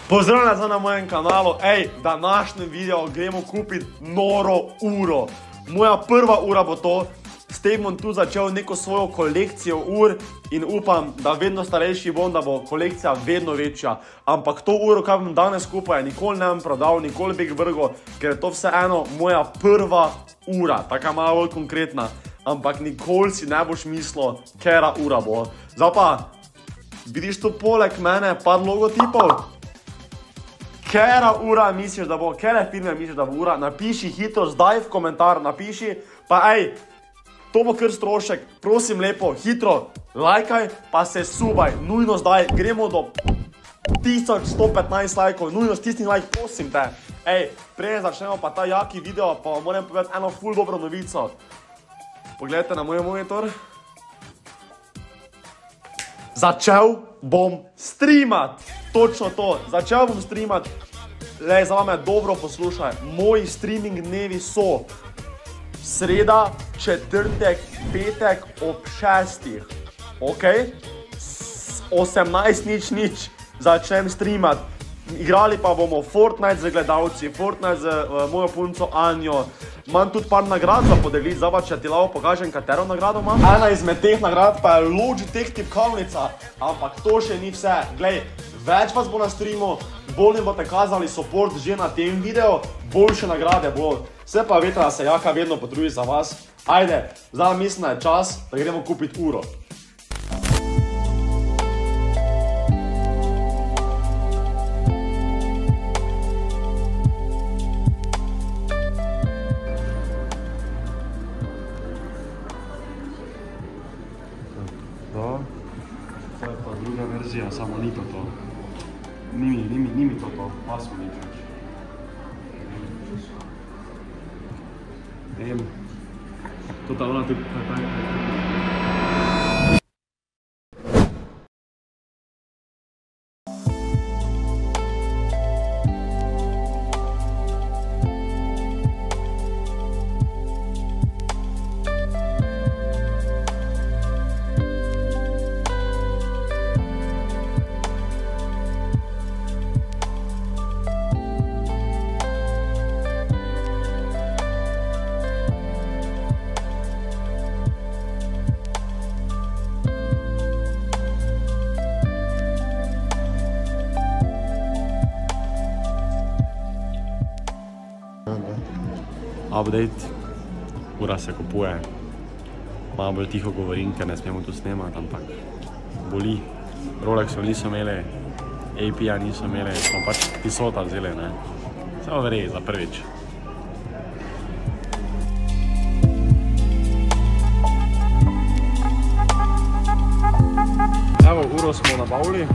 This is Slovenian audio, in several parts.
Pozdravljena zdaj na mojem kanalu. Današnjem videu gremo kupiti noro uro. Moja prva ura bo to. S tem bom tu začel neko svojo kolekcijo ur in upam, da vedno starejši bom, da bo kolekcija vedno večja. Ampak to uro, kaj bom danes kupil, nikoli ne bom prodal, nikoli bi jih vrgel, ker je to vseeno moja prva ura, taka malo bolj konkretna. Ampak nikoli si ne boš mislil, kera ura bo. Zdaj pa, vidiš tu poleg mene par logotipov? Kera ura misliš, da bo, kere firme misliš, da bo ura? Napiši hitro zdaj v komentar, napiši, pa to bo kar strošek, prosim lepo, hitro, lajkaj, pa se subaj, nujno zdaj, gremo do 1115 lajkov, nujno stisni lajk, prosim te. Preden začnemo pa ta jaki video, pa vam moram povedati eno ful dobro novico. Pogledajte na moj monitor. Začel bom streamat, točno to, začel bom streamat. Zdaj me dobro poslušaj, moji streaming dnevi so sreda, četrtek, petek ob 6. Ok? 18:00 začnem streamat. Igrali pa bomo Fortnite z gledalci, Fortnite z mojo punco Anjo. Imam tudi par nagrad za podeliti, zdaj pa če ti lahko pokažem, katero nagrado imam. Ena izmed teh nagrad pa je Logitech tipkovnica, ampak to še ni vse. Glej, več vas bo na streamu, bolj mi boste kazali support že na tem videu, boljše nagrade bo. Vse pa veste, da se Jaka vedno potrudi za vas. Ajde, zdaj mislim, da je čas, da gremo kupiti uro. To je pa druga verzija, samo ni to to. Ni mi to, pasmo ni več. To ta ona tudi update, ura se kupuje, malo bolj tiho govorim, ker ne smemo tu snemati, ampak boli. Rolexov niso imeli, AP-ja niso imeli, smo pač Tissota vzeli, ne. Samo verjeti za prvič. Evo, uro smo nabavili,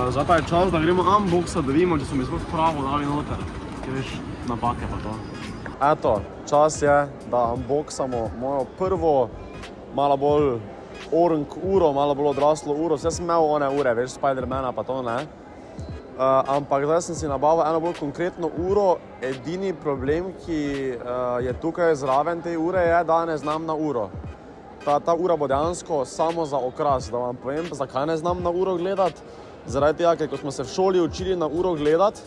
zdaj pa je čas, da gremo unboxati, da vidimo, če smo mi sploh pravo dali noter, ker veš, napake pa to. Eto, čas je, da unboxamo mojo prvo, malo bolj orange uro, malo bolj odraslo uro. Vse sem imel one ure, veš, Spidermana pa to ne. Ampak zdaj sem si nabavil eno bolj konkretno uro. Edini problem, ki je tukaj zraven te ure, je, da ne znam na uro. Ta ura bo dejansko samo za okras. Da vam povem, zakaj ne znam na uro gledati. Zaradi tega, ker ko smo se v šoli učili na uro gledati,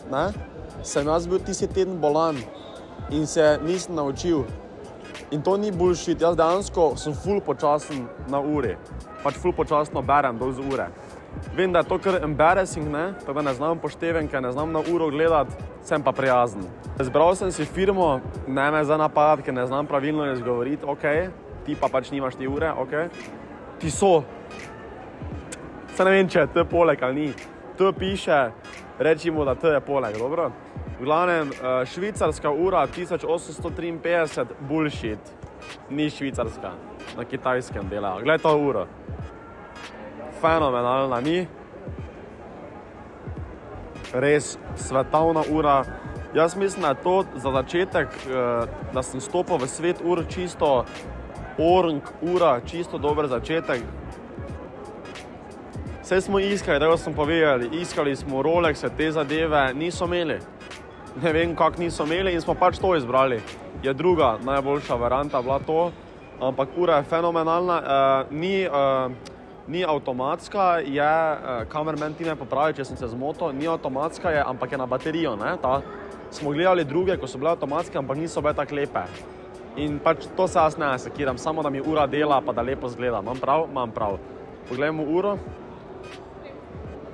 sem jaz bil tisti teden bolan. In se nisem naučil. In to ni bullshit, jaz dejansko sem ful počasen na uri. Pač ful počasno berem do ure. Vem, da je to kar embarrassing, tako da ne znam pošteven, ker ne znam na uro gledati, sem pa prijazen. Zbral sem si firmo, ne me zdaj napadati, ker ne znam pravilno izgovoriti, ok, ti pa pač nimaš te ure, ok. Tissot. Se ne vem, če je T poleg ali ni. T piše, rečimo, da T je poleg, dobro? V glavnem, švicarska ura 1853, bullshit, ni švicarska, na kitajskem delajo. Glej to uro, fenomenalna, ni? Res svetovna ura. Jaz mislim, da je to za začetek, da sem stopil v svet ur čisto orange ura, čisto dober začetek. Vse smo iskali, tako smo povedali, iskali smo Rolexe, te zadeve, niso imeli. Ne vem, kako niso imeli in smo pač to izbrali. Je druga najboljša varianta bila to, ampak ura je fenomenalna. ni avtomatska, je, kamerman ti me popravi, če sem se zmotil, ni avtomatska je, ampak je na baterijo, ne, ta. Smo gledali druge, ko so bile avtomatske, ampak niso bile tako lepe. In pač to se jaz ne sekiram, samo da mi ura dela, pa da lepo zgleda. Imam prav? Imam prav. Poglejmo uro.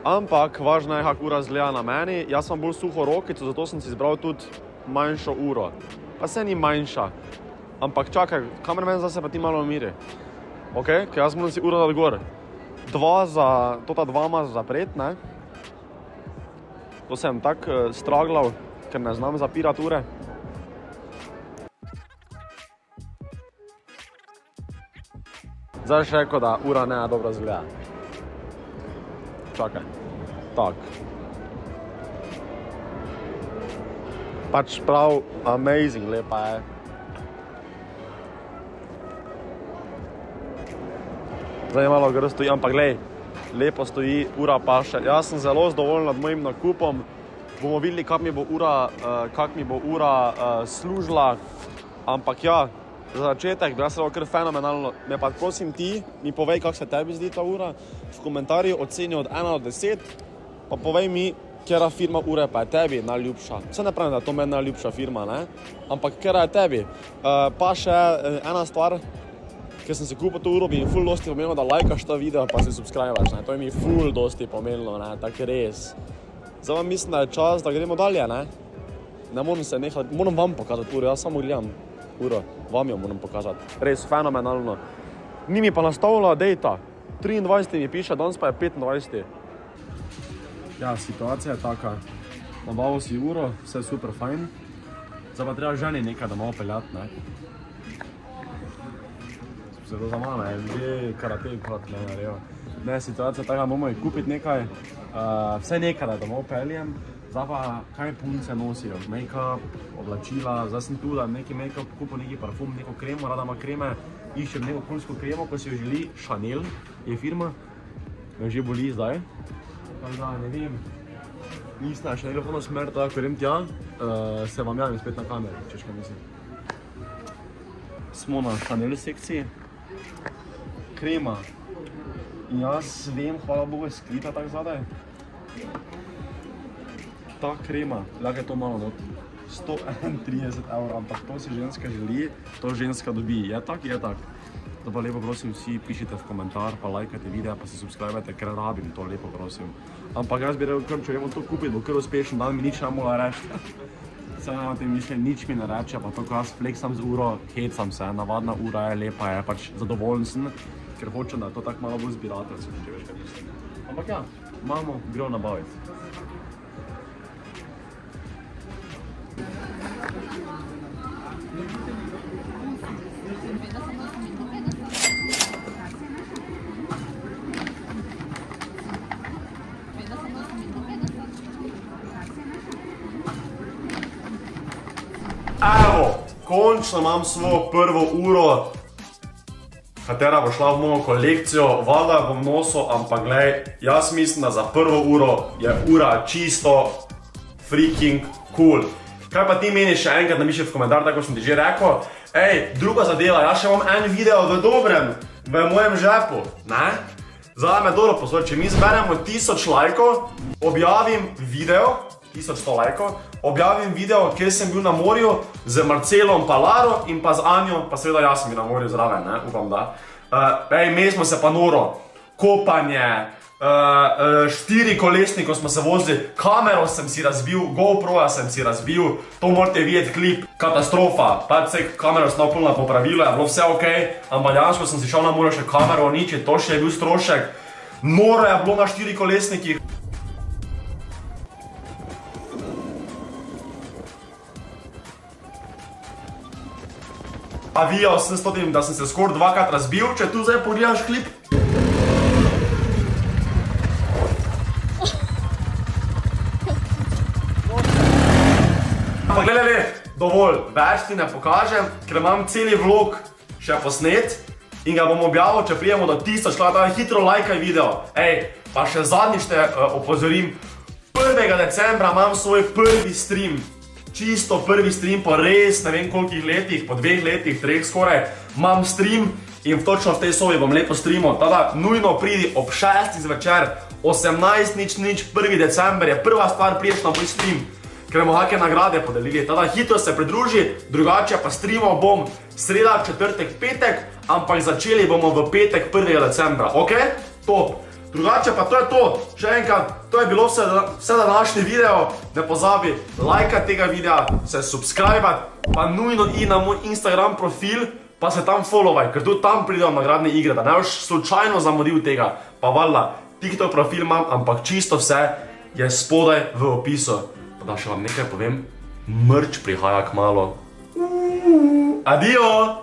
Ampak, važno je, kako ura zgleda na meni. Jaz sem bolj suho rokico, zato sem si izbral tudi manjšo uro. Pa se ni manjša. Ampak čakaj, kamerman zdaj se pa ti malo umiri. Ok, ker jaz moram si uro dati gor. Tota dva ima zapret, ne? To sem tak straglal, ker ne znam zapirati ure. Zdaj še rekel, da ura ne dobro zgleda. Čakaj. Tak. Pač prav amazing, lepa je. Zdaj malo gre stoji, ampak glej, lepo stoji, ura pa še. Jaz sem zelo zadovoljen nad mojim nakupom. Bomo videli, kak mi bo ura služila. Ampak ja, za začetek, bila se kar fenomenalno. Me pa prosim ti, mi povej, kak se tebi zdi ta ura. V komentarju oceni od 1 do 10, pa povej mi, kjera firma ure pa je tebi najljubša. Vse ne pravim, da je to meni najljubša firma, ne? Ampak kjera je tebi. Pa še ena stvar, ker sem si kupil to uro, bi mi ful dosti pomenilo, da lajkaš ta video, pa si subscribeš, ne? To je mi ful dosti pomenilo, ne? Tak res. Zdaj vam mislim, da je čas, da gremo dalje, ne? Ne moram se nehati, moram vam pokazati uro, jaz samo gledam uro, vam jo moram pokazati. Res fenomenalno. Ni mi pa nastavila data, 23. mi piše, danes pa je 25. Ja, situacija je taka. Nabavil si uro, vse super fajn. Zdaj pa treba ženi nekaj, da malo peljati, ne? Se to za mame, ljudje karate kot ne narejo. Ne, situacija taka, moramo je kupiti nekaj, vse nekaj, da domov peljem. Zdaj pa, kaj punce nosijo? Make-up, oblačila, zdaj sem tu, da neki make-up, kupil neki parfum, neko kremo, rada ima kreme, iščem neko okoljsko kremo, ko si jo želi, Chanel je firma, me že boli zdaj. Tako da, ne vem, nisem na Chanel polno smer, tako da, ko grem tja, se vam javim spet na kameri, češ kaj mislim. Smo na Chanel sekciji, krema. In jaz vem, hvala Bogu, je skrita tak zadaj. Ta krema, lahko je to malo not. 131 €, ampak to si ženska želi, to ženska dobi. Je tak? Je tak. Da pa lepo prosim vsi pišite v komentar, pa lajkajte video, pa se subscribajte, ker rabim to, lepo prosim. Ampak jaz bi rekel, če gremo to kupiti, bo kar uspešen dan, mi nič ne mola reči. Vse na tem mišljenju, nič mi ne reče, pa to, ko jaz fleksam z uro, hecam se, navadna ura je, lepa je, pač zadovoljen sem, ker hočem, da je to tako malo bolj zbirateljsko, če veš kaj mislim. Ampak ja, imamo, gremo nabaviti. Evo, končno imam svojo prvo uro, katera bo šla v mojo kolekcijo, valjda jo bom nosil, ampak glej, jaz mislim, da za prvo uro je ura čisto freaking cool. Kaj pa ti meniš še enkrat, napiši v komentar, tako sem ti že rekel. Ej, druga zadeva, jaz še imam en video v dobrem, v mojem žepu, ne? Zdaj me dobro poslušaj, če mi zberemo 1000 lajkov, objavim video, 1100 lajkov, objavim video, kjer sem bil na morju z Marcelom Palaro in pa z Anjo, pa seveda jaz sem bil na morju zraven, ne, upam da. Ej, imeli smo se pa noro, kopanje, 4 kolesni, ko smo se vozili, kamero sem si razbil, GoPro-ja sem si razbil, to morate videti klip, katastrofa, pač se kamero sem napolno popravilo, je bilo vse okej, ampak dejansko sem si šel na morju še kamero uničiti, to še je bil strošek, noro je bilo na 4 kolesnikih. Avijal sem s tem, da sem se skoraj 2krat razbil, če tu zdaj pogledaš klip. Ampak gledaj, dovolj, več ti ne pokažem, ker imam celi vlog še posnet in ga bom objavil, če prijemo do 1000 lajkov, hitro lajkaj video. Ej, pa še zadnjič te opozorim, 1. decembra imam svoj prvi stream. Čisto prvi stream po res ne vem kolikih letih, po 2 letih, 3 skoraj, imam stream in točno v tej sobi bom lepo streamal. Tada nujno pridi ob 6. zvečer, 18.00, 1. december je prva stvar, prideš na moj stream, ker bomo kakšne nagrade podelili. Tada hitro se pridruži, drugače pa streamal bom sreda, četrtek, petek, ampak začeli bomo v petek 1. decembra, ok? Top! Drugače pa to je to, še enkrat, to je bilo vse današnji video, ne pozabi lajkati tega videa, se subscribe-at, pa nujno i na moj Instagram profil, pa se tam followaj, ker tudi tam pridejo nagradne igre, da ne boš slučajno zamudil tega, pa valjda, TikTok profil imam, ampak čisto vse je spodaj v opisu. Pa da še vam nekaj povem, merch prihaja kmalu. Adijo!